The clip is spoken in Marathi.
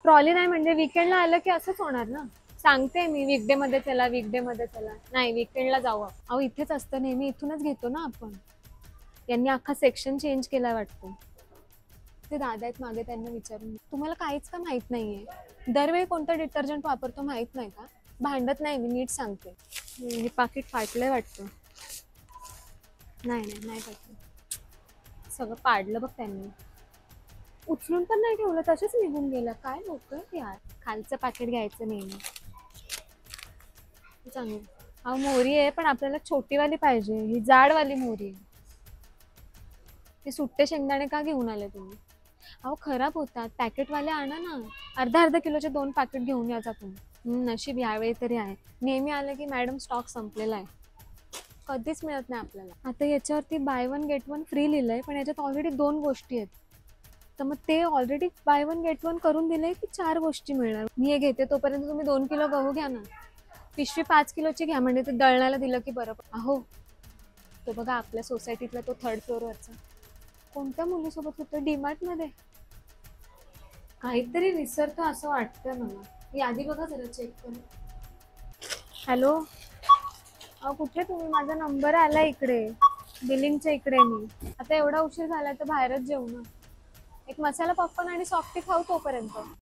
ट्रॉली नाही म्हणजे वीकेंडला आलं की असंच होणार ना. सांगते मी वीकडे मध्ये चला, वीकडे मध्ये चला, नाही वीकेंडला जाऊ आपण. अहो इथेच असतं नेहमी, इथूनच घेतो ना आपण. यांनी अख्खा सेक्शन चेंज केला वाटतं. ते दादा आहेत मागे, त्यांना विचारून तुम्हाला काहीच का माहित नाहीये? दरवेळी कोणतं डिटर्जंट वापरतो माहित नाही का? भांडत नाही मी, नीट सांगते. हे पाकिट फाटलंय वाटतं. नाही नाही नाही फाटलं, सगळं पाडलं बघ त्यांनी. उचलून पण नाही ठेवलं, तसेच निघून गेला. काय लोक यार. खालचं पॅकेट घ्यायचं नेहमी चांगलं. हा मोहरी आहे पण आपल्याला छोटीवाली पाहिजे, ही जाडवाली मोहरी आहे. ते सुट्टे शेंगदाणे का घेऊन आले तुम्ही? अहो खराब होतात, पॅकेटवाले आणा ना. अर्धा अर्धा किलोचे 2 पॅकेट घेऊन याचा तुम्ही. नशीब यावेळी तरी आहे. नेहमी आलं की मॅडम स्टॉक संपलेला आहे, कधीच मिळत नाही आपल्याला. आता याच्यावरती by one get one free लिहिलंय, पण याच्यात ऑलरेडी 2 गोष्टी आहेत. तर मग ते already by one get one करून दिलंय की 4 गोष्टी मिळणार. मी हे घेते तोपर्यंत तुम्ही 2 किलो गहू घ्या ना. पिशवी 5 किलोची घ्या, म्हणजे ते दळणाला दिलं की बरं. अहो तो बघा आपल्या सोसायटीतला तो 3rd फ्लोअरवरचा. कोणत्या मुलीसोबत होतं डीमार्ट मध्ये? काहीतरी विसरतो असं वाटतं मला. यादी बघा जरा चेक करून. हॅलो, अहो कुठे तुम्ही? माझा नंबर आला इकडे, बिलिंगच्या इकडे. मी आता एवढा उशीर झाला तर बाहेरच जेऊ ना. एक मसाला पॉपकॉर्न आणि सॉफ्टी खाऊ तोपर्यंत.